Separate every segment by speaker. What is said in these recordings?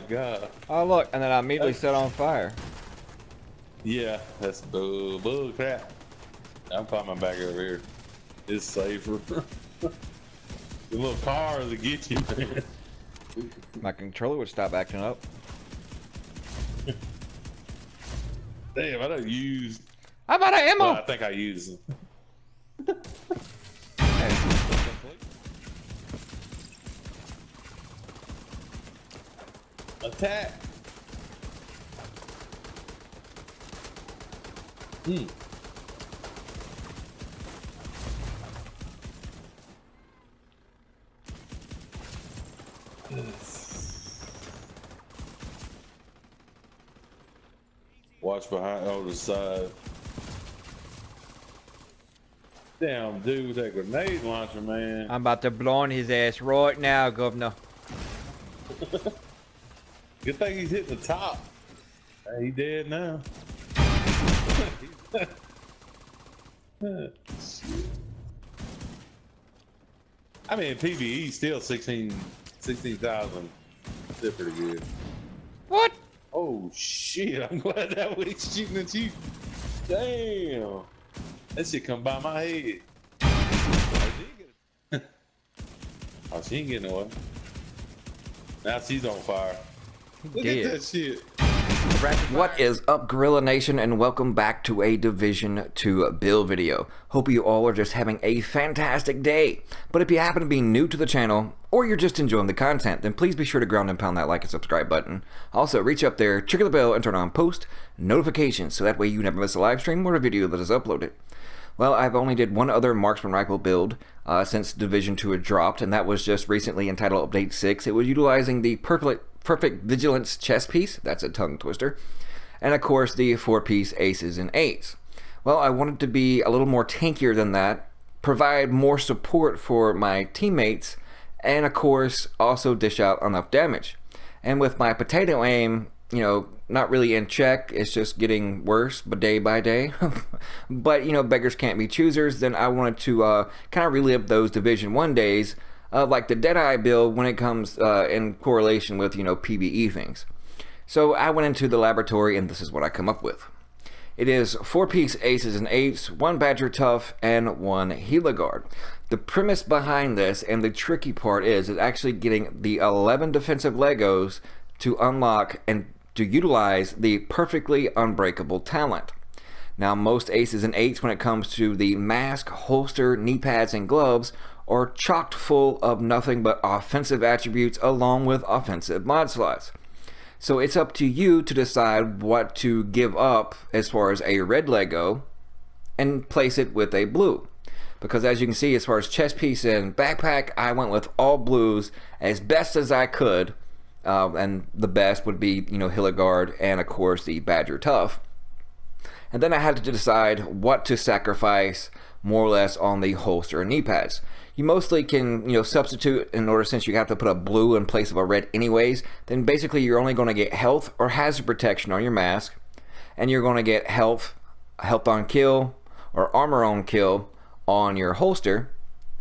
Speaker 1: god.
Speaker 2: Oh look, and then I immediately set on fire.
Speaker 1: Yeah, that's bull crap. I'm climbing back over here. It's safer. The little cars that get you, man.
Speaker 2: My controller would stop acting up.
Speaker 1: Damn, I don't use.
Speaker 2: I'm out of ammo.
Speaker 1: Well, I think I use them. Attack. Watch behind on the side. Damn, dude with that grenade launcher, man.
Speaker 2: I'm about to blow on his ass right now, Governor.
Speaker 1: Good thing he's hitting the top. Hey, he dead now. I mean, PvE still 16,000. Still pretty good.
Speaker 2: What?
Speaker 1: Oh shit! I'm glad that was shooting at you. Damn, that shit come by my head. Oh, she ain't getting away. Now she's on fire. Look at that shit.
Speaker 3: What is up, Gorilla Nation, and welcome back to a Division 2 build video. Hope you all are just having a fantastic day. But if you happen to be new to the channel, or you're just enjoying the content, then please be sure to ground and pound that like and subscribe button. Also, reach up there, trigger the bell, and turn on post notifications, so that way you never miss a live stream or a video that is uploaded. Well, I've only did one other marksman rifle build since Division 2 had dropped, and that was just recently entitled Update 6. It was utilizing the Perfect Vigilance chest piece, that's a tongue twister, and of course the 4-piece aces and eights. Well, I wanted to be a little more tankier than that, provide more support for my teammates, and of course also dish out enough damage. And with my potato aim, you know, not really in check, it's just getting worse but day by day. But you know, beggars can't be choosers. Then I wanted to kind of relive those Division 1 days, like the Deadeye build when it comes in correlation with, you know, PvE things. So I went into the laboratory and this is what I come up with. It is 4-piece aces and eights, 1 Badger Tough, and 1 Heliguard. The premise behind this, and the tricky part is actually getting the 11 defensive Legos to unlock and to utilize the perfectly unbreakable talent. Now, most aces and eights when it comes to the mask, holster, knee pads, and gloves are chocked full of nothing but offensive attributes along with offensive mod slots. So it's up to you to decide what to give up as far as a red Lego and place it with a blue. Because as you can see, as far as chest piece and backpack, I went with all blues as best as I could. And the best would be, you know, Heliguard and of course the Badger Tough. And then I had to decide what to sacrifice more or less on the holster and knee pads. You mostly can, you know, substitute in order, since you have to put a blue in place of a red anyways, then basically you're only going to get health or hazard protection on your mask, and you're going to get health on kill or armor on kill on your holster.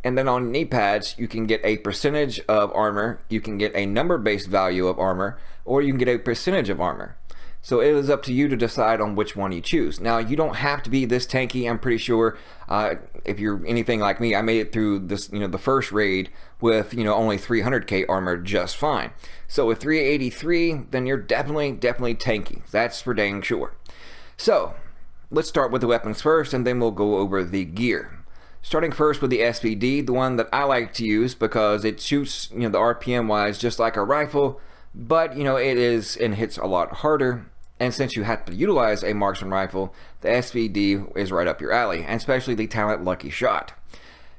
Speaker 3: And then on knee pads, you can get a percentage of armor, you can get a number-based value of armor, or you can get a percentage of armor. So it is up to you to decide on which one you choose. Now, you don't have to be this tanky. I'm pretty sure if you're anything like me, I made it through this, you know, the first raid with, you know, only 300k armor just fine. So with 383, then you're definitely tanky. That's for dang sure. So let's start with the weapons first, and then we'll go over the gear. Starting first with the SVD, the one that I like to use because it shoots, you know, the RPM wise just like a rifle, but you know, it is and hits a lot harder. And since you have to utilize a marksman rifle, the SVD is right up your alley, and especially the talent Lucky Shot,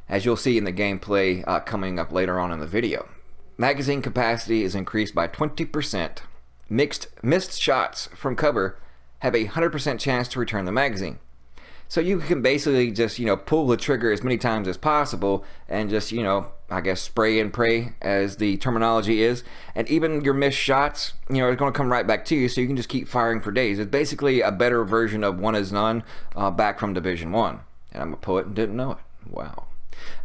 Speaker 3: as you'll see in the gameplay coming up later on in the video. Magazine capacity is increased by 20%. Missed shots from cover have a 100% chance to return the magazine. So you can basically just, you know, pull the trigger as many times as possible and just, you know, I guess spray and pray, as the terminology is. And even your missed shots, you know, are going to come right back to you, so you can just keep firing for days. It's basically a better version of One Is None back from Division 1. And I'm a poet and didn't know it. Wow.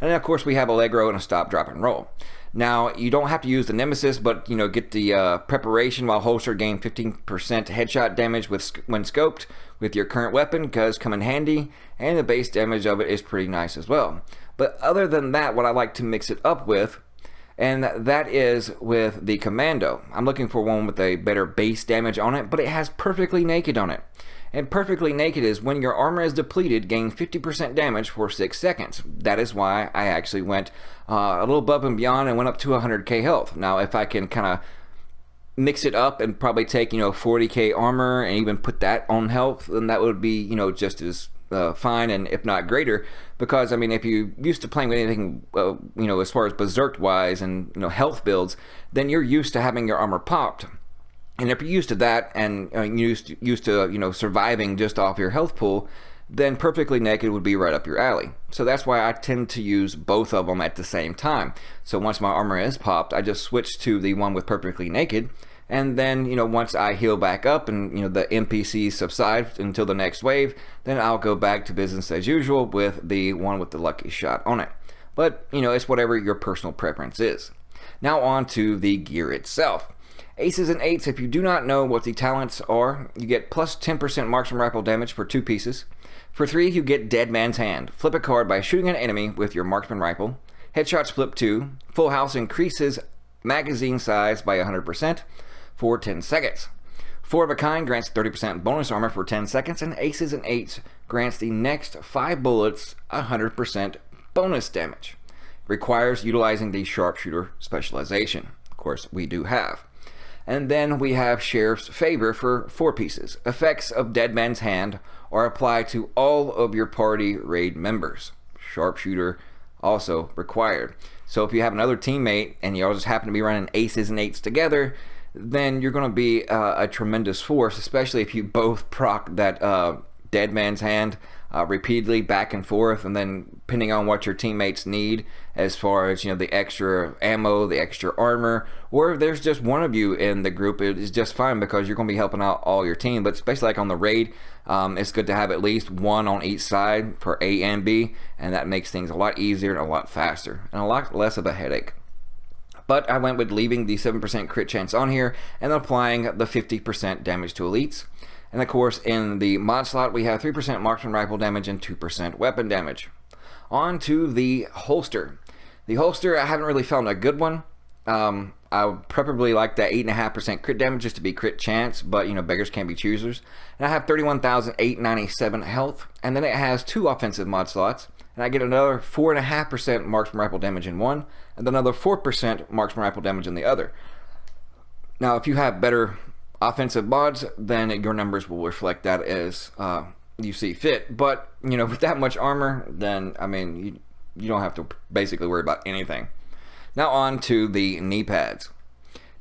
Speaker 3: And then of course we have Allegro and a stop, drop, and roll. Now, you don't have to use the Nemesis, but get the preparation while holster, gain 15% headshot damage when scoped with your current weapon, does come in handy, and the base damage of it is pretty nice as well. But other than that, what I like to mix it up with, and that is with the Commando. I'm looking for one with a better base damage on it, but it has Perfectly Naked on it. And Perfectly Naked is when your armor is depleted, gain 50% damage for 6 seconds. That is why I actually went a little above and beyond and went up to 100k health. Now, if I can kind of mix it up and probably take 40k armor and even put that on health, then that would be just as fine, and if not greater. Because I mean, if you used to playing with anything as far as berserk wise and health builds, then you're used to having your armor popped. And if you're used to that and used to surviving just off your health pool, then Perfectly Naked would be right up your alley. So that's why I tend to use both of them at the same time. So once my armor is popped, I just switch to the one with Perfectly Naked, and then once I heal back up and the NPCs subside until the next wave, then I'll go back to business as usual with the one with the lucky shot on it. But it's whatever your personal preference is. Now on to the gear itself. Aces and 8s, if you do not know what the talents are, you get plus 10% marksman rifle damage for 2 pieces. For 3, you get Dead Man's Hand. Flip a card by shooting an enemy with your marksman rifle. Headshots flip 2. Full House increases magazine size by 100% for 10 seconds. 4 of a Kind grants 30% bonus armor for 10 seconds, and Aces and 8s grants the next 5 bullets 100% bonus damage. Requires utilizing the Sharpshooter specialization. Of course, we do have. And then we have Sheriff's Favor for 4 pieces. Effects of Dead Man's Hand are applied to all of your party raid members. Sharpshooter also required. So if you have another teammate and you all just happen to be running Aces and 8s together, then you're going to be a tremendous force, especially if you both proc that Dead Man's Hand repeatedly back and forth, and then depending on what your teammates need as far as the extra ammo, the extra armor, or if there's just one of you in the group, it is just fine because you're going to be helping out all your team. But especially like on the raid, it's good to have at least one on each side for A and B, and that makes things a lot easier and a lot faster and a lot less of a headache. But I went with leaving the 7% crit chance on here and applying the 50% damage to elites. And of course, in the mod slot, we have 3% marksman rifle damage and 2% weapon damage. On to the holster. The holster, I haven't really found a good one. I would preferably like that 8.5% crit damage just to be crit chance, but beggars can't be choosers. And I have 31,897 health, and then it has 2 offensive mod slots, and I get another 4.5% marksman rifle damage in one, and then another 4% marksman rifle damage in the other. Now, if you have better offensive mods, then your numbers will reflect that as you see fit. But with that much armor, then I mean you don't have to basically worry about anything. Now on to the knee pads.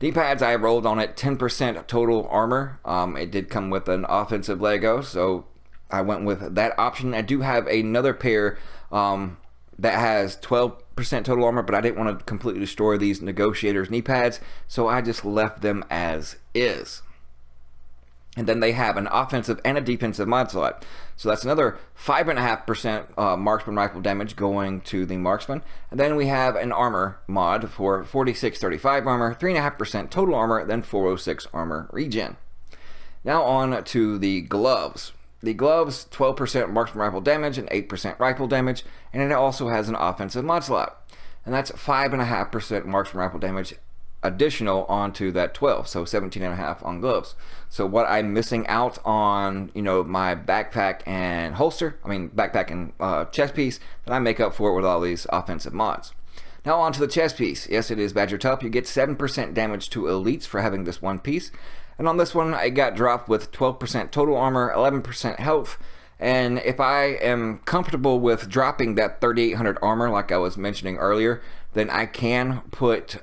Speaker 3: Knee pads, I rolled on it 10% total armor. It did come with an offensive Lego, so I went with that option. I do have another pair that has 12% total armor, but I didn't want to completely destroy these Negotiators knee pads, so I just left them as is. And then they have an offensive and a defensive mod slot. So that's another 5.5% marksman rifle damage going to the marksman. And then we have an armor mod for 4635 armor, 3.5% total armor, then 406 armor regen. Now on to the gloves. The gloves, 12% marksman rifle damage and 8% rifle damage, and it also has an offensive mod slot. And that's 5.5% marksman rifle damage additional onto that 12, so 17.5 on gloves. So what I'm missing out on, my backpack and holster, backpack and chest piece, then I make up for it with all these offensive mods. Now on to the chest piece. Yes, it is Badger Top. You get 7% damage to elites for having this one piece. And on this one, I got dropped with 12% total armor, 11% health. And if I am comfortable with dropping that 3800 armor, like I was mentioning earlier, then I can put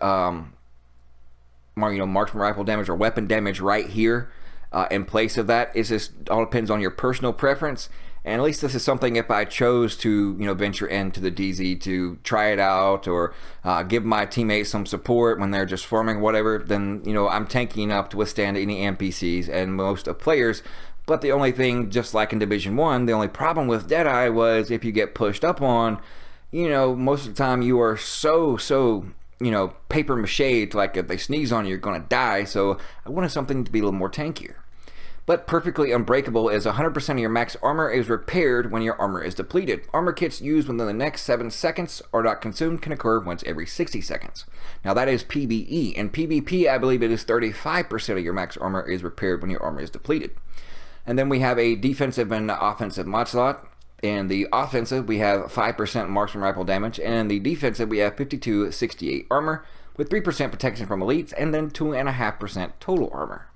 Speaker 3: marksman rifle damage or weapon damage right here in place of that. It just all depends on your personal preference. And at least this is something if I chose to, venture into the DZ to try it out or give my teammates some support when they're just farming whatever, then, I'm tanky enough to withstand any NPCs and most of players. But the only thing, just like in Division 1, the only problem with Deadeye was if you get pushed up on, you know, most of the time you are so you know, paper mache, like if they sneeze on you, you're gonna die. So I wanted something to be a little more tankier. But perfectly unbreakable is 100% of your max armor is repaired when your armor is depleted. Armor kits used within the next 7 seconds or not consumed can occur once every 60 seconds. Now that is PvE. In PvP, I believe it is 35% of your max armor is repaired when your armor is depleted. And then we have a defensive and offensive mod slot. In the offensive, we have 5% marksman rifle damage, and in the defensive, we have 5268 armor with 3% protection from elites and then 2.5% total armor.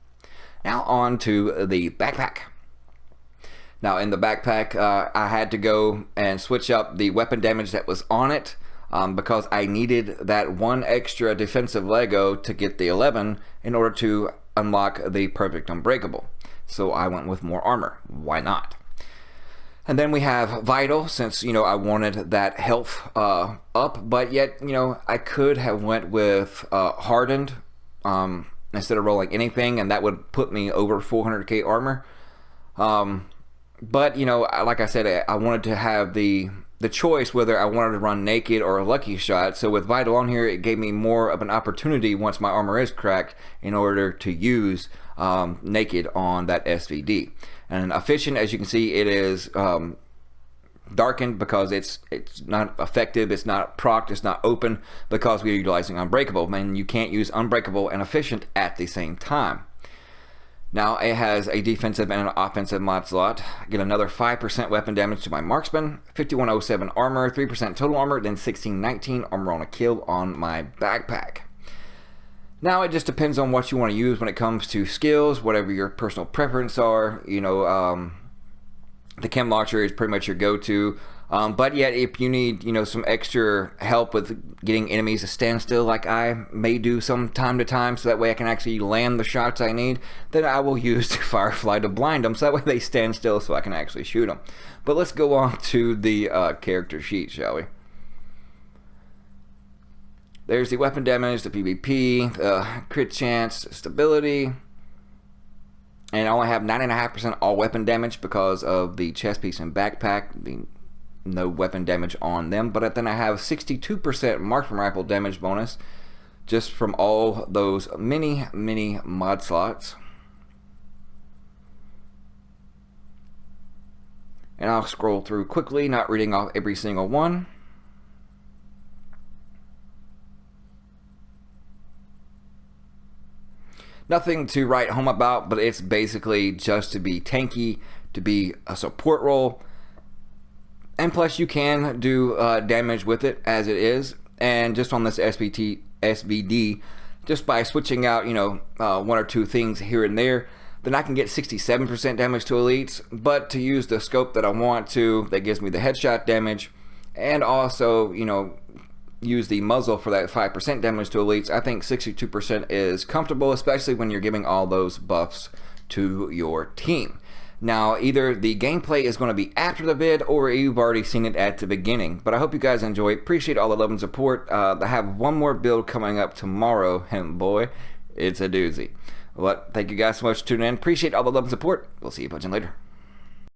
Speaker 3: Now on to the backpack. Now in the backpack, I had to go and switch up the weapon damage that was on it because I needed that one extra defensive Lego to get the 11 in order to unlock the perfect unbreakable. So I went with more armor. Why not? And then we have vital, since, you know, I wanted that health up, but yet, you know, I could have went with hardened instead of rolling anything, and that would put me over 400k armor. But, you know, like I said, I wanted to have the choice whether I wanted to run naked or a lucky shot. So with vital on here, it gave me more of an opportunity once my armor is cracked in order to use naked on that SVD. And efficient, as you can see, it is darkened because it's not effective, it's not procced, it's not open because we are utilizing unbreakable, and you can't use unbreakable and efficient at the same time. Now it has a defensive and an offensive mod slot. I get another 5% weapon damage to my marksman, 5107 armor, 3% total armor, then 1619 armor on a kill on my backpack. Now it just depends on what you want to use when it comes to skills, whatever your personal preference are. You know, the chem launcher is pretty much your go-to. But yet, if you need, you know, some extra help with getting enemies to stand still, like I may do some time to time, so that way I can actually land the shots I need, then I will use the Firefly to blind them, so that way they stand still so I can actually shoot them. But let's go on to the character sheet, shall we? There's the weapon damage, the PvP, crit chance, stability. And I only have 9.5% all weapon damage because of the chest piece and backpack. No weapon damage on them. But then I have 62% marksman rifle damage bonus just from all those many mod slots. And I'll scroll through quickly, not reading off every single one. Nothing to write home about, but it's basically just to be tanky, to be a support role. And plus you can do damage with it as it is. And just on this SVD, just by switching out, you know, one or two things here and there, then I can get 67% damage to elites. But to use the scope that I want to, that gives me the headshot damage, and also, you know, use the muzzle for that 5% damage to elites, I think 62% is comfortable, especially when you're giving all those buffs to your team. Now, either the gameplay is going to be after the vid, or you've already seen it at the beginning. But I hope you guys enjoy. Appreciate all the love and support. I have one more build coming up tomorrow, and boy, it's a doozy. But thank you guys so much for tuning in. Appreciate all the love and support. We'll see you punching later.